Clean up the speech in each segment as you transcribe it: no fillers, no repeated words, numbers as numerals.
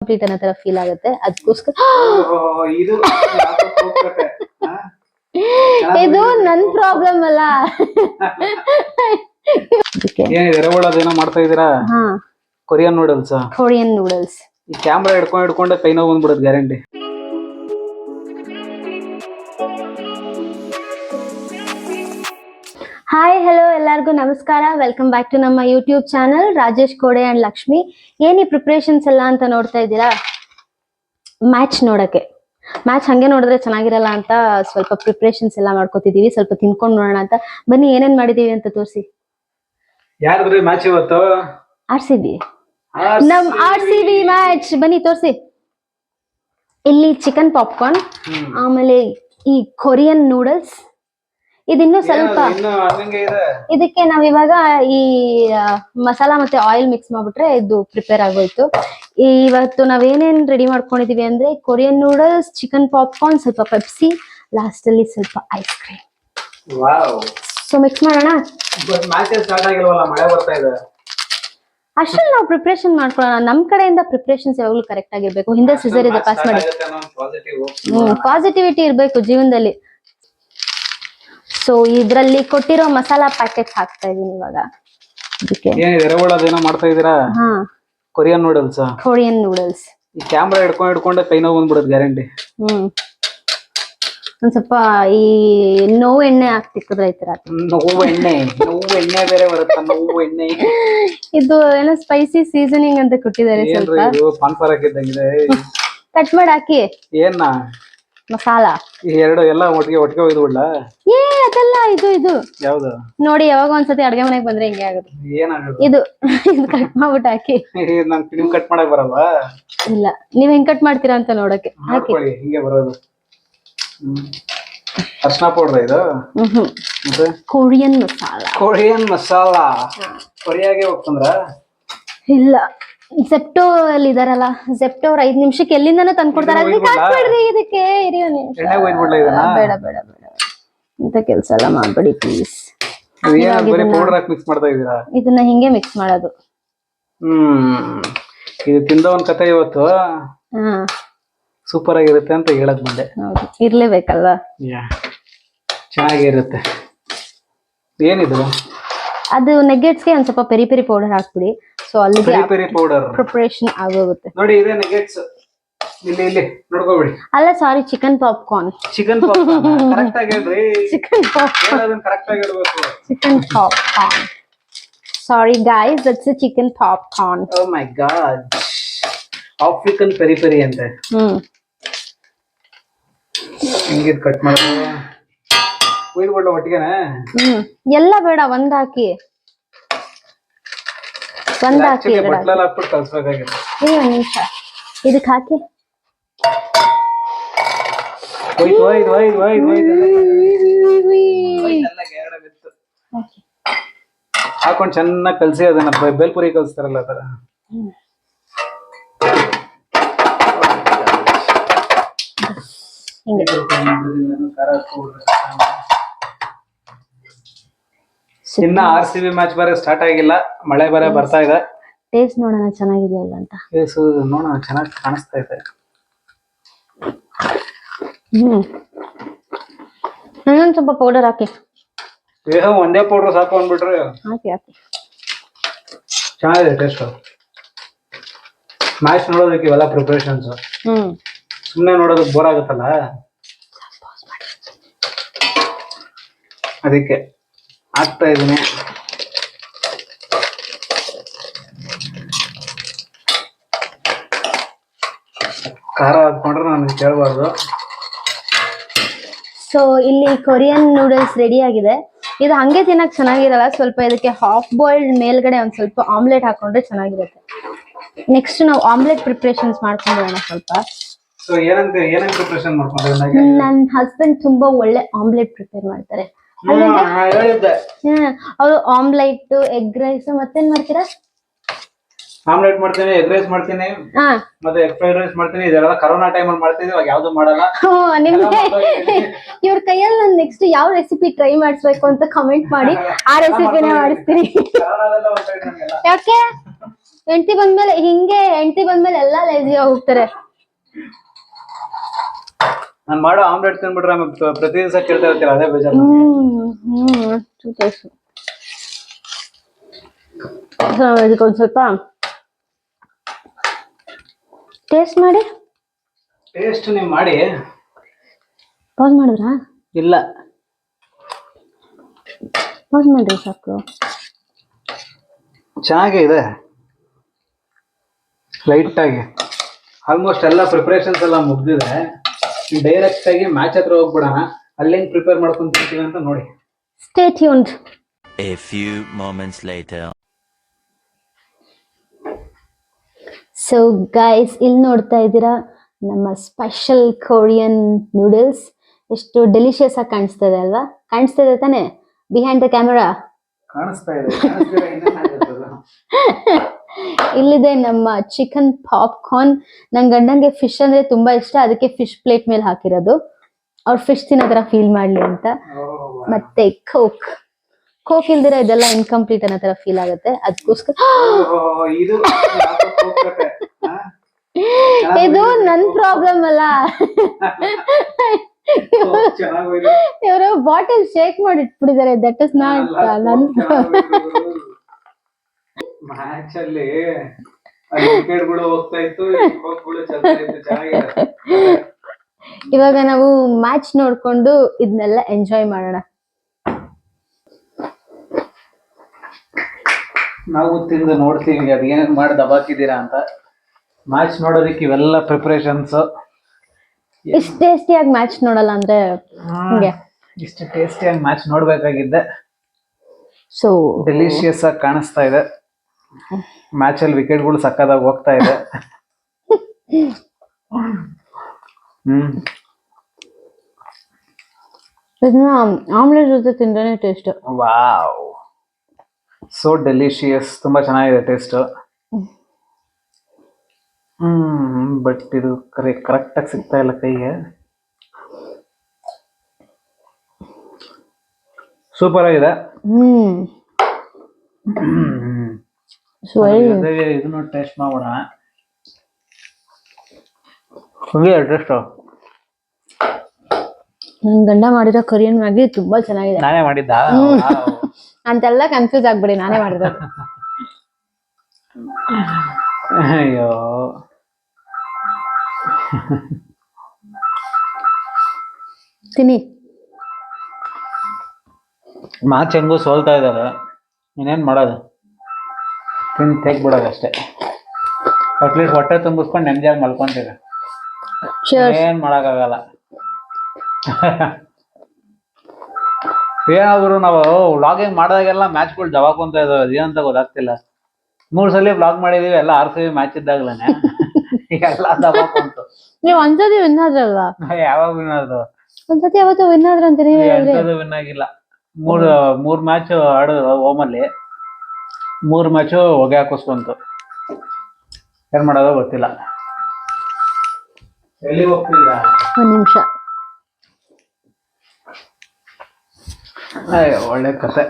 Incomplete ಅನ್ನೋ ತರ feel ಆಗುತ್ತೆ. ಅದಕ್ಕೋಸ್ಕರ ಇದು ಇದು ನನ್ ಪ್ರಾಬ್ಲಮ್ ಅಲ್ಲ. ಏನಿದೆ ರವಳದೇನೋ ಮಾಡ್ತಾ ಇದೀರಾ? Korean noodles. Korean noodles. ಈ ಕ್ಯಾಮ್ರಾ ಹಿಡ್ಕೊಂಡೆ ಕೈ ನೋವು ಬಂದ್ಬಿಡುತ್ತೆ ಗ್ಯಾರಂಟಿ. ಹಾಯ್ ಹಲೋ ಎಲ್ಲರಿಗೂ ನಮಸ್ಕಾರ. ವೆಲ್ಕಮ್ ಬ್ಯಾಕ್ ಟು ನಮ್ಮ ಯೂಟ್ಯೂಬ್ ಚಾನಲ್ ರಾಜೇಶ್ ಕೋಡೆ ಅಂಡ್ ಲಕ್ಷ್ಮಿ. ಏನಿ ಪ್ರಿಪ್ರೇಷನ್ಸ್ ಎಲ್ಲ ಅಂತ ನೋಡ್ತಾ ಇದ್ದೀರಾ? ಮ್ಯಾಚ್ ನೋಡಕ್ಕೆ. ಮ್ಯಾಚ್ ಹಂಗೆ ನೋಡಿದ್ರೆ ಚೆನ್ನಾಗಿರಲ್ಲ ಅಂತ ಸ್ವಲ್ಪ ಪ್ರಿಪ್ರೇಷನ್ಸ್ ಎಲ್ಲ ಮಾಡ್ಕೋತಿದೀವಿ. ಸ್ವಲ್ಪ ತಿನ್ಕೊಂಡು ನೋಡೋಣ ಅಂತ. ಬನ್ನಿ ಏನೇನ್ ಮಾಡಿದೀವಿ ಅಂತ ತೋರಿಸಿ. ಯಾರ್ದ್ರಿ ಮ್ಯಾಚ್ ಇವತ್ತು? RCB. ನಮ್ RCB ಮ್ಯಾಚ್. ಬನ್ನಿ ತೋರಿಸಿ. ಇಲ್ಲಿ ಚಿಕನ್ ಪಾಪ್ಕಾರ್ನ್, ಆಮೇಲೆ ಈ ಕೊರಿಯನ್ ನೂಡಲ್ಸ್. ಇದಿನ್ನೂ ಸ್ವಲ್ಪ ಇದಕ್ಕೆ ನಾವ್ ಇವಾಗ ಈ ಮಸಾಲಾ ಮತ್ತೆ ಆಯಿಲ್ ಮಿಕ್ಸ್ ಮಾಡ್ಬಿಟ್ರೆ ಇದು ಪ್ರಿಪೇರ್ ಆಗೋಯ್ತು. ಇವತ್ತು ನಾವೇನೇನ್ ರೆಡಿ ಮಾಡ್ಕೊಂಡಿದೀವಿ ಅಂದ್ರೆ ಕೊರಿಯನ್ ನೂಡಲ್ಸ್, ಚಿಕನ್ ಪಾಪ್ಕಾರ್ನ್, ಸ್ವಲ್ಪ ಪೆಪ್ಸಿ, ಲಾಸ್ಟ್ ಅಲ್ಲಿ ಸ್ವಲ್ಪ ಐಸ್ ಕ್ರೀಮ್. ಸೊ ಮಿಕ್ಸ್ ಮಾಡೋಣ. ಅಷ್ಟ್ರಲ್ಲಿ ನಾವು ಪ್ರಿಪ್ರೇಷನ್ ಮಾಡ್ಕೊಳ್ಳೋಣ. ನಮ್ ಕಡೆಯಿಂದ ಪ್ರಿಪ್ರೇಷನ್ಸ್ ಯಾವಾಗ್ಲೂ ಕರೆಕ್ಟ್ ಆಗಿರ್ಬೇಕು. ಹಿಂದೆ ಸಿಸರ್ ಇದೆ, ಪಾಸ್ ಮಾಡಿ. ಪಾಸಿಟಿವಿಟಿ ಇರ್ಬೇಕು ಜೀವನದಲ್ಲಿ. ಸೊ ಇದ್ರಲ್ಲಿ ಕೊಟ್ಟಿರೋ ಮಸಾಲಾ ಪ್ಯಾಕೆಟ್ಸ್ ಹಾಕ್ತಾ ಇದೀನಿ ಇವಾಗ. ಏನಿದೆ ರವಳದೇನೋ ಮಾಡ್ತಾ ಇದೀರಾ? Korean noodles. Korean noodles. ಈ ಕ್ಯಾಮ್ರಾ ಹಿಡ್ಕೊಂಡೆ ಕೈ ನೋವು ಬಂದ್ಬಿಡುತ್ತೆ ಗ್ಯಾರಂಟಿ. ಒಂದ್ ಸ್ವಲ್ಪ ಈ ನೋವು ಎಣ್ಣೆ ಹಾಕ್ತಿಕ್ಕದ್ರೆ ಐತರ. ನೋವು ಎಣ್ಣೆ ಬೇರೆ ಬರುತ್ತೆ. ನೋವು ಎಣ್ಣೆ ಇದು ಏನೋ ಸ್ಪೈಸಿ ಸೀಸನಿಂಗ್ ಅಂತ ಕೊಟ್ಟಿದ್ದಾರೆ. ಸ್ವಲ್ಪ ಪಾನ್ಪರ್ ಹಾಕಿದ್ದಂಗಿದೆ. ಕಟ್ ಮಾಡಿ ಹಾಕಿ. ಏನ ಮಸಾಲಾ ಈ ಎರಡು ಎಲ್ಲ ಒಟ್ಟಿಗೆ ಒಯ್ದು ಬಿಡ್ಲಾ? ಅದೆಲ್ಲ ಇದು ಯಾವ್ದು ನೋಡಿ. ಯಾವಾಗ ಒಂದ್ಸತಿ ಅಡ್ಗೆ ಮನೆಗೆ ಬಂದ್ರೆ ಹಿಂಗೆ ಆಗುತ್ತೆ. ಏನಾಗುತ್ತೆ? ಇದು ಕಟ್ ಮಾಡ್ಬಿಟ್ಟು ಹಾಕಿ. ನಿಮ್ ಕಟ್ ಮಾಡಕ್ ಬರಲ್ವಾ? ಇಲ್ಲ, ನೀವ್ ಹೆಂಗ್ ಕಟ್ ಮಾಡ್ತೀರಾ ಅಂತ ನೋಡಕ್ಕೆ ಹಾಕಿ. ಹಿಂಗೆ ಬರೋದು. ಅರ್ಶನ ಪೌಡರ್ ಇದು? ಮತ್ತೆ ಕೊರಿಯನ್ ಮಸಾಲಾ. ಕೊರಿಯನ್ ಮಸಾಲಾ ಕೊರಿಯಾಗೆ ಹೋಗ್ತಂದ್ರ? ಇಲ್ಲ, ಜೆಪ್ಟೋ ಅಲ್ಲಿ ಇದಾರಲ್ಲ, ಜೆಪ್ಟೋ ಅವ್ರ 5 ನಿಮಿಷಕ್ಕೆ ಎಲ್ಲಿಂದಾನು ತಂದ್ಕೊಡ್ತಾರೆ. ಅದಕ್ಕೆ ಹಾಕ್ಬಿಡ್ರಿ. ಇದಕ್ಕೆ ಬೇಡ ಬೇಡ ಬೇಡ ಇಂತ ಕೆಲ್ಸ ಎಲ್ಲ ಮಾಡ್ಬೇಡಿ ಪ್ಲೀಸ್. ಮಿಕ್ಸ್ ಮಾಡ್ತಾ ಇದೀರಾ? ಇದನ್ನ ಹಿಂಗೆ ಮಿಕ್ಸ್ ಮಾಡೋದು. ಇದು ತಿಂದ ಒಂದ್ ಕತೆ ಇವತ್ತು ಸೂಪರ್ ಆಗಿರುತ್ತೆ ಅಂತ ಹೇಳಕ್ ಬಂದೆ. ಹೌದು, ಇರ್ಲೇಬೇಕಲ್ವಾ? ಚೆನ್ನಾಗಿರುತ್ತೆ. ಏನಿದು? ಅದು ನೆಗೆಟ್ಸ್ಗೆ ಒಂದ್ ಸ್ವಲ್ಪ ಪೆರಿ ಪೆರಿ ಪೌಡರ್ ಹಾಕ್ಬಿಡಿ. ಸೊ ಅಲ್ಲಿಗೆ ಪೆರಿ ಪೌಡರ್ ಪ್ರಿಪರೇಷನ್ ಆಗೋಗುತ್ತೆ. ನೋಡಿ, ಇದೆ ನೆಗೆಟ್ಸ್. ಇಲ್ಲಿ ನೋಡ್ಕೋಬಿಡಿ. ಅಲ್ಲ, sorry, chicken popcorn. Chicken popcorn correct ಆಗಿ ಹೇಳ್ರಿ. ಚಿಕನ್ ಪಾಪ್ಕಾರ್ನ್ ಕರೆಕ್ಟ್ ಆಗಿ ಹೇಳ್ಬೇಕು. Chicken popcorn. Sorry guys, that's a chicken popcorn. Oh my god. African peri peri ಅಂತೆ. ಹಿಂಗಿದ್ ಕಟ್ ಮಾಡೋದು. ಕೊಯ್ದು ಬಿಡೋ ಒಟ್ಟಿಗೆನೆ? ಎಲ್ಲ ಬೇಡ, ಒಂದ್ ಹಾಕಿ. ಬಟ್ಲಲ್ಲಿ ಹಾಕ್ಬಿಟ್ಟು ಕಲ್ಸ್ಬೇಕಾಗಿತ್ತು. ಒಂದ್ ನಿಮಿಷ ಇದಕ್ಕೆ ಹಾಕಿ. ಹಾಕೊಂಡ್ ಚೆನ್ನಾಗಿ ಕಲ್ಸಿ. ಅದನ್ನ ಬೇಲ್ಪುರಿ ಕಲ್ಸ್ತಾರಲ್ಲ ಆತರ. ಇನ್ನ RCB ಮ್ಯಾಚ್ ಬೇರೆ ಸ್ಟಾರ್ಟ್ ಆಗಿಲ್ಲ. ಮಳೆ ಬೇರೆ ಬರ್ತಾ ಇದೆ. ಟೇಸ್ಟ್ ನೋಡೋಣ ಚೆನ್ನಾಗಿದೆಯಲ್ಲ ಅಂತ. ನೋಡೋಣ, ಚೆನ್ನಾಗಿ ಕಾಣಿಸ್ತಾ ಇದೆ. ಇನ್ನೊಂದ್ ಸ್ವಲ್ಪ ಪೌಡರ್ ಹಾಕಿ. ಒಂದೇ ಪೌಡರ್ ಸಾಕು ಅಂದ್ಬಿಟ್ರೆ ಹಾಕಿ ಹಾಕಿ. ಚೆನ್ನಾಗಿದೆ ಟೇಸ್ಟ್. ಮ್ಯಾಚ್ ನೋಡೋದಕ್ಕೆ ಇವೆಲ್ಲ ಪ್ರಿಪರೇಷನ್ಸ್. ಸುಮ್ಮನೆ ನೋಡೋದಕ್ಕೆ ಬೋರ್ ಆಗುತ್ತಲ್ಲ, ಅದಕ್ಕೆ ಹಾಕ್ತಾ ಇದೀನಿ. ಖಾರ ಹಾಕೊಂಡ್ರೆ ನನಗೆ ಕೇಳಬಾರ್ದು. ಸೊ ಇಲ್ಲಿ ಕೊರಿಯನ್ ನೂಡಲ್ಸ್ ರೆಡಿ ಆಗಿದೆ. ಇದು ಹಂಗೆ ತಿನ್ನಕ್ ಚೆನ್ನಾಗಿರಲ್ಲ. ಸ್ವಲ್ಪ ಇದಕ್ಕೆ ಹಾಫ್ ಬಾಯ್ಲ್ಡ್ ಮೇಲ್ಗಡೆ ಒಂದ್ ಸ್ವಲ್ಪ ಆಮ್ಲೆಟ್ ಹಾಕೊಂಡ್ರೆ ಚೆನ್ನಾಗಿರುತ್ತೆ. ನೆಕ್ಸ್ಟ್ ನಾವು ಆಮ್ಲೆಟ್ ಪ್ರಿಪರೇಷನ್ಸ್ ಮಾಡ್ಕೊಂಡ್ಬಿಡೋಣ ಸ್ವಲ್ಪ. ನನ್ ಹಸ್ಬೆಂಡ್ ತುಂಬಾ ಒಳ್ಳೆ ಆಮ್ಲೆಟ್ ಪ್ರಿಪೇರ್ ಮಾಡ್ತಾರೆ. ಅವ್ರು ಆಮ್ಲೆಟ್, ಎಗ್ ರೈಸ್, ಮತ್ತೇನ್ ಮಾಡ್ತೀರಾ? ಆಮ್ಲೆಟ್ ಮಾಡ್ತೀನಿ, ಎಗ್ ರೈಸ್ ಮಾಡ್ತೀನಿ, ಮತ್ತೆ ಎಗ್ ಫ್ರೈಡ್ ರೈಸ್ ಮಾಡ್ತೀನಿ. ಇದೆಲ್ಲ ಕರೋನಾ ಟೈಮ್ ಅಲ್ಲಿ ಮಾಡ್ತಿದ್ವಿ, ಇವಾಗ ಯಾವ್ದು ಮಾಡಲ್ಲ. ನಿಮ್ಗೆ ಇವ್ರ ಕೈಯಲ್ಲಿ ನಾನು ನೆಕ್ಸ್ಟ್ ಯಾವ ರೆಸಿಪಿ ಟ್ರೈ ಮಾಡಿಸ್ಬೇಕು ಅಂತ ಕಮೆಂಟ್ ಮಾಡಿ. ಆ ರೆಸಿಪಿನೇ ಮಾಡಿಸ್ತೀನಿ. ಯಾಕೆ ಹೆಂಡತಿ ಬಂದ್ಮೇಲೆ ಹಿಂಗೆ ಹೆಂಡತಿ ಬಂದ್ಮೇಲೆ ಎಲ್ಲಾ ಲೇಜಿ ಹೋಗ್ತಾರೆ. ನಾನ್ ಮಾಡೋ ಆಮ್ಲೆಟ್ ತಿನ್ಬಿಟ್ರೆ ಪ್ರತಿ ದಿವಸ ಕೇಳ್ತಾ ಇರ್ತೀರ, ಅದೇ ಬೇಜಾರು. ಇದಕ್ಕೊಂದ್ ಸ್ವಲ್ಪ ಟೇಸ್ಟ್ ಮಾಡಿ. ಟೇಸ್ಟ್ ನೀವು ಮಾಡಿ. ಪಾಸ್ ಮಾಡಿದ್ರಾ? ಇಲ್ಲ, ಪಾಸ್ ಮಾಡ್ರಿ ಸಾಕು. ಚೆನ್ನಾಗೇ ಇದೆ, ಲೈಟ್ ಆಗಿ. ಆಲ್ಮೋಸ್ಟ್ ಎಲ್ಲ ಪ್ರಿಪರೇಷನ್ಸ್ ಎಲ್ಲ ಮುಗ್ದಿದೆ. ಡೈರೆಕ್ಟ್ ಆಗಿ ಮ್ಯಾಚ್ ಹತ್ರ ಹೋಗ್ಬಿಡೋಣ, ಅಲ್ಲೇನ್ ಪ್ರಿಪೇರ್ ಮಾಡ್ಕೊಂಡು ತಿಂತೀವಿ ಅಂತ ನೋಡಿ. Stay tuned. A few moments later. So guys, ಇಲ್ಲಿ ನೋಡ್ತಾ ಇದ್ದೀರಾ ನಮ್ಮ ಸ್ಪೆಷಲ್ ಕೊರಿಯನ್ ನೂಡಲ್ಸ್. ಎಷ್ಟು ಡೆಲಿಷಿಯಸ್ ಆಗಿ ಕಾಣಿಸ್ತದೆ ಅಲ್ವಾ? ಕಾಣಿಸ್ತಿದೆ ತಾನೆ ಬಿಹೈಂಡ್ ದ ಕ್ಯಾಮೆರಾ? ಕಾಣಿಸ್ತಾ ಇದೆ. ಇಲ್ಲಿದೆ ನಮ್ಮ ಚಿಕನ್ ಪಾಪ್ಕಾರ್ನ್. ನನ್ ಗಂಡಂಗೆ ಫಿಶ್ ಅಂದ್ರೆ ತುಂಬಾ ಇಷ್ಟ, ಅದಕ್ಕೆ ಫಿಶ್ ಪ್ಲೇಟ್ ಮೇಲೆ ಹಾಕಿರೋದು, ಅವ್ರು ಫಿಶ್ ತಿನ್ನೋತರ ಫೀಲ್ ಮಾಡ್ಲಿ ಅಂತ. ಮತ್ತೆ ಕೋಕ್ ಇಲ್ದಿರ ಇದೆಲ್ಲ ಇನ್ಕಂಪ್ಲೀಟ್ ಅನ್ನೋ ತರ ಫೀಲ್ ಆಗುತ್ತೆ, ಅದಕ್ಕೋಸ್ಕರ. ಇದು ನನ್ ಪ್ರಾಬ್ಲಮ್ ಅಲ್ಲ. ಇವರು ಬಾಟಲ್ ಶೇಕ್ ಮಾಡಿ ಇಟ್ಬಿಟ್ಟಿದ್ದಾರೆ. ದಟ್ ಇಸ್ ನಾಟ್ ನನ್. ಮ್ಯಾಚ್ ಅಲ್ಲಿ ವಿಕೆಟ್ಗಳು ಹೋಗ್ತಾ ಇತ್ತು, ಚೆನ್ನಾಗಿದೆ. ಇವಾಗ ನಾವು ಮ್ಯಾಚ್ ನೋಡ್ಕೊಂಡು ಇದನ್ನೆಲ್ಲ ಎಂಜಾಯ್ ಮಾಡೋಣ. ನಾವು ತಿಂದು ನೋಡ್ತೀವಿ ಅದ್ ಏನೇನ್ ಮಾಡಿ ದಬಾಕಿದ್ದೀರಾ ಅಂತ. ಮ್ಯಾಚ್ ನೋಡೋದಕ್ಕೆ ಇವೆಲ್ಲ ಪ್ರಿಪರೇಷನ್ಸ್. ಇಷ್ಟ ಟೇಸ್ಟಿಯಾಗಿ ಮ್ಯಾಚ್ ನೋಡಲ್ಲ ಅಂದ್ರೆ ಹಿಂಗೆ. ಇಷ್ಟು ಟೇಸ್ಟಿಯಾಗಿ ಮ್ಯಾಚ್ ನೋಡ್ಬೇಕಾಗಿದ್ದೆ. ಸೊ ಡೆಲಿಷಿಯಸ್ ಆಗಿ ಕಾಣಿಸ್ತಾ ಇದೆ. ಮ್ಯಾಚ್ ಅಲ್ಲಿ ವಿಕೆಟ್ಗಳು ಸಕ್ಕದಾಗಿ ಹೋಗ್ತಾ ಇದೆ. ಇದನ್ನ ಆಮ್ಲೆಟ್ ಜೊತೆ ತಿಂದ್ರೆ ಟೇಸ್ಟ್. Wow, so delicious. ತುಂಬಾ ಚೆನ್ನಾಗಿದೆ ಟೇಸ್ಟ್. ಬಟ್ ಇದು ಕರೆಕ್ಟ್ ಆಗಿ ಸಿಗ್ತಾ ಇಲ್ಲ ಕೈಗೆ. ಸೂಪರ್ ಆಗಿದೆ. ಇದನ್ನು ಟೇಸ್ಟ್ ಮಾಡೋಣ. ಟೇಸ್ಟ್ ನನ್ ಗಂಡ ಮಾಡಿರೋ ಕೊರಿಯನ್ ಮ್ಯಾಗಿ ತುಂಬಾ ಚೆನ್ನಾಗಿದೆ. ನಾನೇ ಮಾಡಿದ್ದ ಅಂತೆಲ್ಲ ಕನ್ಫ್ಯೂಸ್ ಆಗ್ಬೇಡಿ, ನಾನೇ ಮಾಡಿರೋದು. ಅಯ್ಯೋ, ತಿನ್ನಿ. ಮ್ಯಾಚ್ ಹೆಂಗೋ ಸೋಲ್ತಾ ಇದ್ದಾರೆ, ಇನ್ನೇನ್ ಮಾಡೋದು, ತಿಂದು ತೆಗ್ಬಿಡೋದು ಅಷ್ಟೇ. ಅಟ್ಲೀಸ್ಟ್ ಹೊಟ್ಟೆ ತುಂಬಿಸ್ಕೊಂಡು ನೆಮ್ಮದಿಯಾಗಿ ಮಲ್ಕೊಂತೀವಿ. ಏನ್ ಮಾಡಕ್ಕಾಗಲ್ಲ. ಏನಾದ್ರು ನಾವು ವ್ಲಾಗಿಂಗ್ ಮಾಡಿದಾಗೆಲ್ಲ ಮ್ಯಾಚ್ಗಳು ದವಾಕೊಂತ ಇದಾವೆ, ಅದೇನಂತ ಗೊತ್ತಾಗ್ತಿಲ್ಲ. 3 ಸಲ ವ್ಲಾಗ್ ಮಾಡಿದೀವಿ, ಎಲ್ಲ RCB ಮ್ಯಾಚ್ ಇದ್ದಾಗ್ಲೇನೆ ಎಲ್ಲ ದವಾಕೊಂತು. ನೀವು ಒಂದ್ಸತಿ ವಿನ್ ಆದ್ರಲ್ವಾ? ಯಾವಾಗ ವಿನ್ ಆದ್ರು? ಒಂದ್ಸತಿ ಯಾವತ್ತು ವಿನ್ ಆದ್ರ ಅಂತ ವಿನ್ ಆಗಿಲ್ಲ. 3 ಮ್ಯಾಚ್ ಆಡಿದ್ರು ಹೋಮಲ್ಲಿ, 3 ಮ್ಯಾಚು ಹೊಗೆ ಹಾಕಿಸ್ಕೊಂತು. ಏನ್ ಮಾಡೋದು ಗೊತ್ತಿಲ್ಲ. ಎಲ್ಲಿ ಹೋಗ್ತಿಲ್ಲ? ಒಂದ್ ನಿಮಿಷ. ಒಳ್ಳೆ ಕತೆ.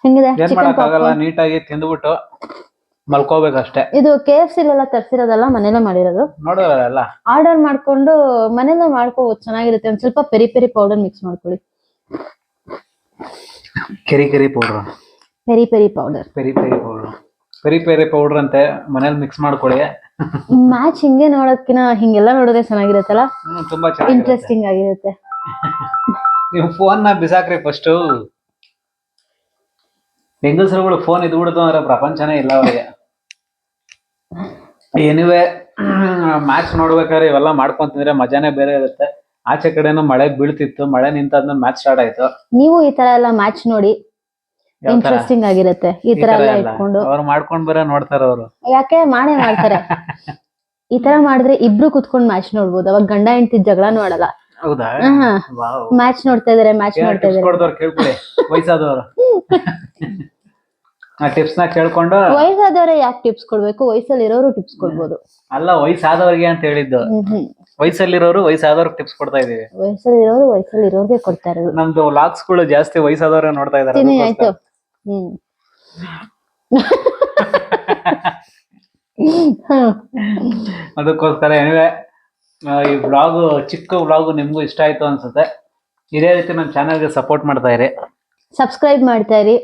ಹೆಂಗಿದೆ? ಏನ್ ಮಾಡಕ್ಕಾಗಲ್ಲ, ನೀಟಾಗಿ ತಿಂದ್ಬಿಟ್ಟು ಮಲ್ಕೋಬೇಕಷ್ಟೇ. ಇದು KFC ಎಲ್ಲ ತರ್ಸಿರೋದಲ್ಲ, ಮನೇಲೆ ಮಾಡಿರೋದು. ನೋಡೋಲ್ಲ, ಆರ್ಡರ್ ಮಾಡ್ಕೊಂಡು ಮನೇಲೆ ಮಾಡ್ಕೋಬಹುದು, ಚೆನ್ನಾಗಿರುತ್ತೆ. ಒಂದ್ ಸ್ವಲ್ಪ ಪೆರಿ ಪೆರಿ ಪೌಡರ್ ಮಿಕ್ಸ್ ಮಾಡ್ಕೊಳ್ಳಿ. Curry powder, peri peri powder, peri powder ಅಂತೆ, ಮನೇಲಿ ಮಿಕ್ಸ್ ಮಾಡ್ಕೊಳ್ಳಿ. ಮ್ಯಾಚ್ ಹಿಂಗೆ ನೋಡೋದ್ಕಿನ ಹಿಂಗೆಲ್ಲ ನೋಡೋದೇ ಚೆನ್ನಾಗಿರುತ್ತಲ್ಲ, ತುಂಬಾ ಇಂಟ್ರೆಸ್ಟಿಂಗ್ ಆಗಿರುತ್ತೆ. ನೀವು ಫೋನ್ ನ ಬಿಸಾಕ್ರಿ ಫಸ್ಟ್. ಹೆಂಗಸರುಗಳು ಫೋನ್ ಇದ್ಬಿಡ್ತು ಅಂದ್ರೆ ಪ್ರಪಂಚನೇ ಇಲ್ಲ ಅವರಿಗೆ. ಎನಿವೆ, ಮ್ಯಾಚ್ ನೋಡ್ಬೇಕಾದ್ರೆ ಇವೆಲ್ಲ ಮಾಡ್ಕೊಂತಿದ್ರೆ ಮಜಾನೇ ಬೇರೆ ಇರುತ್ತೆ. ಆಚೆ ಕಡೆನೂ ಮಳೆ ಬೀಳ್ತಿತ್ತು, ಮಳೆ ನಿಂತಾದ್ಮೇಲೆ ಮ್ಯಾಚ್ ಸ್ಟಾರ್ಟ್ ಆಯ್ತು. ನೀವು ಈ ತರ ಎಲ್ಲ ಮ್ಯಾಚ್ ನೋಡಿ, ಇಂಟ್ರೆಸ್ಟಿಂಗ್ ಆಗಿರುತ್ತೆ. ಈ ತರ ಎಲ್ಲ ಇಟ್ಕೊಂಡು ಅವ್ರು ಮಾಡ್ಕೊಂಡ್ ಬರ ನೋಡ್ತಾರ ಅವರು. ಯಾಕೆ ಮಾಡೇ ಮಾಡ್ತಾರೆ. ಈ ತರ ಮಾಡಿದ್ರೆ ಇಬ್ರು ಕುತ್ಕೊಂಡ್ ಮ್ಯಾಚ್ ನೋಡ್ಬೋದು. ಅವಾಗ ಗಂಡ ಹೆಂಡತಿ ಜಗಳನೂ ಆಡಲ್ಲ. ಹೌದಾ? ಮ್ಯಾಚ್ ನೋಡ್ತಾ ಇದಾರೆ, ಮ್ಯಾಚ್ ನೋಡ್ತಾ ಇದಾರೆ. ಕೇಳ್ಕೊಳ್ಳಿ, ವಯಸ್ಸಾದವರು ಆ ಟಿಪ್ಸ್ ನ ಕೇಳ್ಕೊಂಡು. ವಯಸ್ಸಾದವ್ರೆ ಯಾಕೆ ಟಿಪ್ಸ್ ಕೊಡ್ಬೇಕು? ವಯಸ್ಸಲ್ಲಿ ಇರೋರು ಟಿಪ್ಸ್ ಕೊಡ್ಬೋದು. ಅಲ್ಲ, ವಯಸ್ಸಾದವ್ರಿಗೆ ಅಂತ ಹೇಳಿದ್ದು. ವಯಸ್ಸಲ್ಲಿರೋರು ವಯಸ್ಸಾದವ್ರಿಗೆ ಟಿಪ್ಸ್ ಕೊಡ್ತಾ ಇದೀವಿ. ವಯಸ್ಸಲ್ಲಿ ಇರೋರು ವಯಸ್ಸಲ್ಲಿ ಇರೋರ್ಗೆ ಕೊಡ್ತಾ ಇರೋದು. ನಮ್ದು ವ್ಲಾಗ್ಸ್ ಗಳು ಜಾಸ್ತಿ ವಯಸ್ಸಾದವ್ರೆ ನೋಡ್ತಾ ಇದಾರೆ. ಆಯ್ತು. ಅದಕ್ಕೋಸ್ಕರ ಎನಿವೆ ಈ ವ್ಲಾಗು ಚಿಕ್ಕ ವ್ಲಾಗು ನಿಮಗೂ ಇಷ್ಟ ಆಯ್ತು ಅನ್ಸುತ್ತೆ. ಇದೇ ರೀತಿ ನಮ್ಮ ಚಾನಲ್ಗೆ ಸಪೋರ್ಟ್ ಮಾಡ್ತಾ ಇರಿ. ಸಬ್ಸ್ಕ್ರೈಬ್ ಮಾಡ್ತಾ ಇರಿ.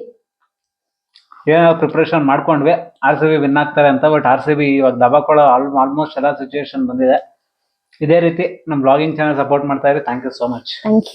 ಏನೋ ಪ್ರಿಪ್ರೇಷನ್ ಮಾಡ್ಕೊಂಡ್ವಿ RCB ವಿನ್ ಆಗ್ತಾರೆ ಅಂತ. ಬಟ್ RCB ಇವಾಗ ದಬಾಕೊಳ್ಳೋ ಆಲ್ಮೋಸ್ಟ್ ಎಲ್ಲ ಸಿಚುವೇಶನ್ ಬಂದಿದೆ. ಇದೇ ರೀತಿ ನಮ್ಮ ಬ್ಲಾಗಿಂಗ್ ಚಾನಲ್ ಸಪೋರ್ಟ್ ಮಾಡ್ತಾ ಇರಿ. Thank you so much. Thank you.